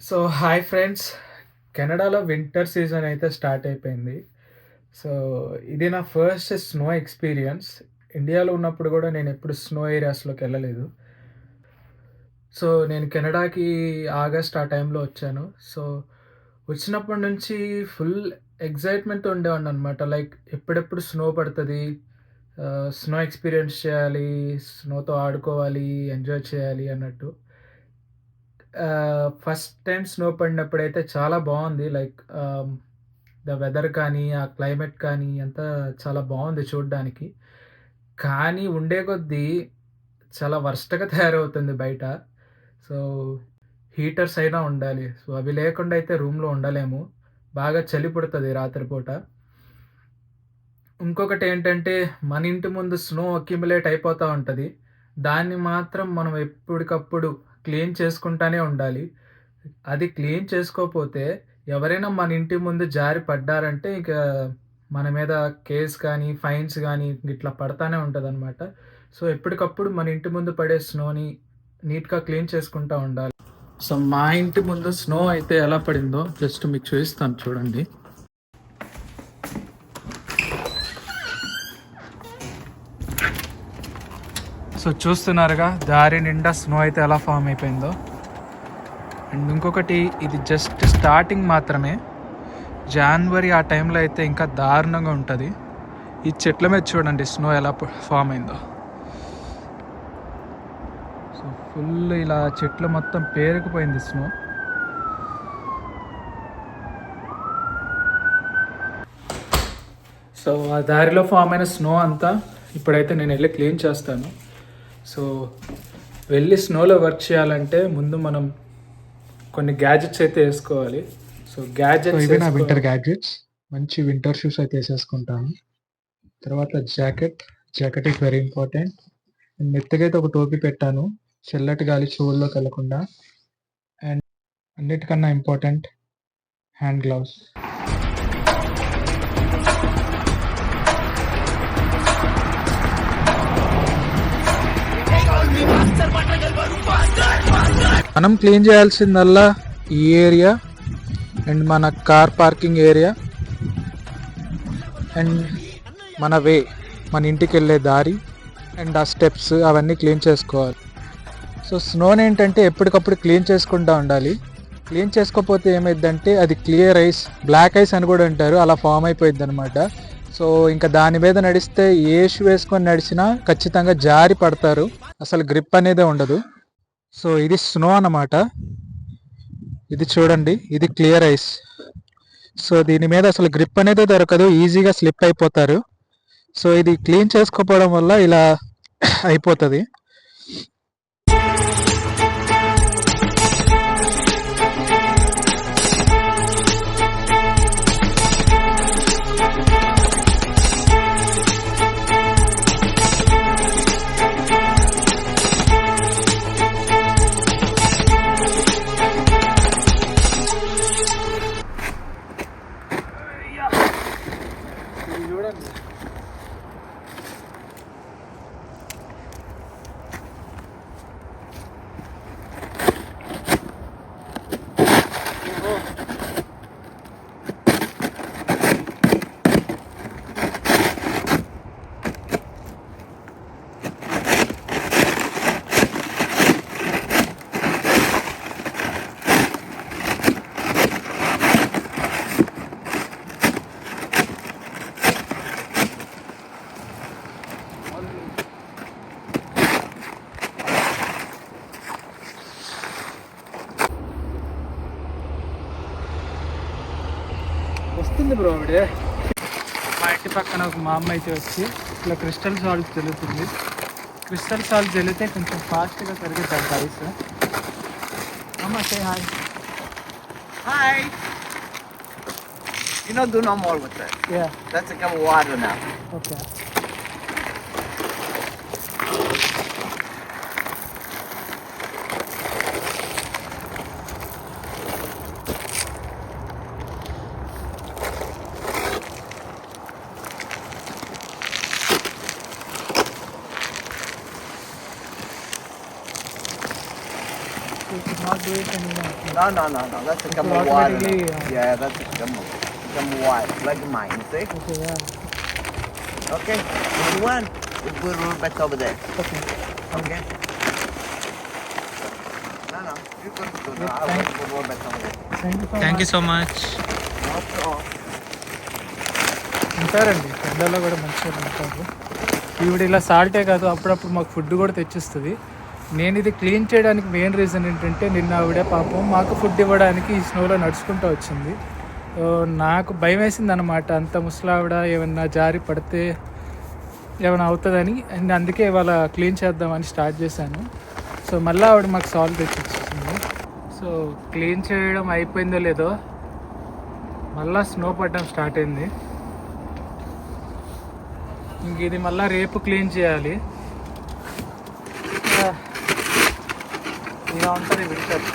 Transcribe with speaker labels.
Speaker 1: So, hi friends. కెనడాలో winter season అయితే start అయిపోయింది. సో, ఇది నా ఫస్ట్ స్నో ఎక్స్‌పీరియన్స్. ఇండియాలో ఉన్నప్పుడు గూడా నేనెప్పుడు స్నో ఏరియాస్‌లోకెళ్ళలేదు. సో, నేను కెనడాకి ఆగస్ట్ ఆ టైంలో వచ్చాను. సో, వచ్చినప్పటి నుంచి ఫుల్ ఎక్సైట్‌మెంట్‌తో ఉండేవాడిననమాట. లైక్ ఎప్పుడెప్పుడు స్నో పడతది, స్నో ఎక్స్‌పీరియన్స్ చేయాలి, స్నోతో ఆడుకోవాలి, ఎంజాయ్ చేయాలి అన్నట్టు. ఫస్ట్ టైమ్ స్నో పడినప్పుడైతే చాలా బావుంది. లైక్ ద వెదర్ కానీ, ఆ క్లైమేట్ కానీ అంతా చాలా బావుంది చూడ్డానికి. కానీ ఉండే కొద్దీ చాలా వరస్ట్‌గా తయారవుతుంది బయట. సో, హీటర్స్ అయినా ఉండాలి. సో, అవి లేకుండా అయితే రూమ్‌లో ఉండలేము. బాగా చలి పుడతది రాత్రి పూట. ఇంకొకటేంటంటే, మన ఇంటి ముందు స్నో అక్యుములేట్ అయిపోతా ఉంటది. దాన్ని మాత్రం మనం ఎప్పటికప్పుడు క్లీన్ చేసుకుంటానే ఉండాలి. అది క్లీన్ చేసుకోపోతే ఎవరైనా మన ఇంటి ముందు జారి పడ్డారంటే ఇక మన మీద కేస్ కానీ, ఫైన్స్ గానీ ఇట్లా పడతానే ఉంటదనమాట. సో, ఎప్పటికప్పుడు మన ఇంటి ముందు పడే స్నోని నీట్‌గా క్లీన్ చేసుకుంటా ఉండాలి. సో, మా ఇంటి ముందు స్నో అయితే ఎలా పడిందో జస్ట్ మీకు చూపిస్తాను చూడండి. సో, చూస్తున్నారుగా దారి నిండా స్నో అయితే ఎలా ఫామ్ అయిపోయిందో. అండ్ ఇంకొకటి ఇది జస్ట్ స్టార్టింగ్ మాత్రమే. జాన్వరి ఆ టైంలో అయితే ఇంకా దారుణంగా ఉంటుంది. ఈ చెట్ల మీద చూడండి స్నో ఎలా ఫామ్ అయిందో. సో ఫుల్ ఇలా చెట్లు మొత్తం పేరుకుపోయింది స్నో. సో ఆ దారిలో ఫామ్ అయిన స్నో అంతా ఇప్పుడైతే నేను వెళ్ళి క్లీన్ చేస్తాను. సో వెళ్ళి స్నోలో వర్క్ చేయాలంటే ముందు మనం కొన్ని గ్యాజెట్స్ అయితే వేసుకోవాలి. సో గ్యాజెట్స్
Speaker 2: ఇవి నా వింటర్ గ్యాడ్జెట్స్. మంచి వింటర్ షూస్ అయితే వేసేసుకుంటాను. తర్వాత జాకెట్ ఈస్ వెరీ ఇంపార్టెంట్. నెత్తికైతే ఒక టోపీ పెట్టాను, చల్లటి గాలి చెవుల్లోకి వెళ్ళకుండా. అండ్ అన్నిటికన్నా ఇంపార్టెంట్ హ్యాండ్ గ్లౌస్. మనం క్లీన్ చేయాల్సిందల్లా ఈ ఏరియా అండ్ మన కార్ పార్కింగ్ ఏరియా అండ్ మన మన ఇంటికి వెళ్ళే దారి అండ్ ఆ స్టెప్స్ అవన్నీ క్లీన్ చేసుకోవాలి. సో స్నోని ఏంటంటే ఎప్పటికప్పుడు క్లీన్ చేసుకుంటూ ఉండాలి. క్లీన్ చేసుకోకపోతే ఏమైందంటే అది క్లియర్ ఐస్, బ్లాక్ ఐస్ అని కూడా అంటారు, అలా ఫామ్ అయిపోయింది అనమాట. సో ఇంకా దాని మీద నడిస్తే ఏ షూ వేసుకొని నడిచినా ఖచ్చితంగా జారి పడతారు, అసలు గ్రిప్ అనేదే ఉండదు. సో ఇది స్నో అన్నమాట. ఇది చూడండి, ఇది క్లియర్ ఐస్. సో దీని మీద అసలు గ్రిప్ అనేది దొరకదు, ఈజీగా స్లిప్ అయిపోతారు. సో ఇది క్లీన్ చేసుకోకపోవడం వల్ల ఇలా అయిపోతుంది.
Speaker 1: చూడండి, వస్తుంది బ్రో ఆవిడే. మా ఇంటి పక్కన ఒక మా అమ్మ అయితే వచ్చి ఇట్లా క్రిస్టల్ సాల్ట్ జల్లుతుంది. క్రిస్టల్ సాల్ట్ జల్లితే కొంచెం ఫాస్ట్గా కరిగిద్దాం ఐస్. అమ్మ say hi.
Speaker 3: Hi. You don't do no more with that.
Speaker 1: Yeah
Speaker 3: That's a cup of water now.
Speaker 1: Okay.
Speaker 2: You should not do it anymore.
Speaker 3: No. That's a
Speaker 2: It's
Speaker 3: come of water
Speaker 2: automatically,
Speaker 3: now. Yeah, that's a come of water. Like mine, see?
Speaker 2: Okay, yeah.
Speaker 3: Okay. If you want, we'll put a little bit over there.
Speaker 2: Okay.
Speaker 3: Okay? No. You could do
Speaker 2: Yeah,
Speaker 3: that. I will put a little bit over there.
Speaker 2: Thank you so much.
Speaker 3: No problem.
Speaker 2: ఉంటారండి ఎండలో కూడా మంచిగా ఉంటారు. ఈవిడ ఇలా సాల్టే కాదు అప్పుడప్పుడు మాకు ఫుడ్ కూడా తెచ్చిస్తుంది. నేను ఇది క్లీన్ చేయడానికి మెయిన్ రీజన్ ఏంటంటే నిన్న ఆవిడ పాపం మాకు ఫుడ్ ఇవ్వడానికి ఈ స్నోలో నడుచుకుంటూ వచ్చింది. నాకు భయం వేసింది అనమాట, అంత ముసలావిడ ఏమన్నా జారి పడితే ఏమైనా అవుతుందని. అండ్ అందుకే ఇవాళ క్లీన్ చేద్దామని స్టార్ట్ చేశాను. సో మళ్ళీ ఆవిడ మాకు సాల్వ్ తెచ్చిచ్చింది. సో క్లీన్ చేయడం అయిపోయిందో లేదో మళ్ళీ స్నో పడడం స్టార్ట్ అయింది. ఇంక ఇది మళ్ళీ రేపు క్లీన్ చేయాలి. ఇలా ఉంటుంది వింటర్.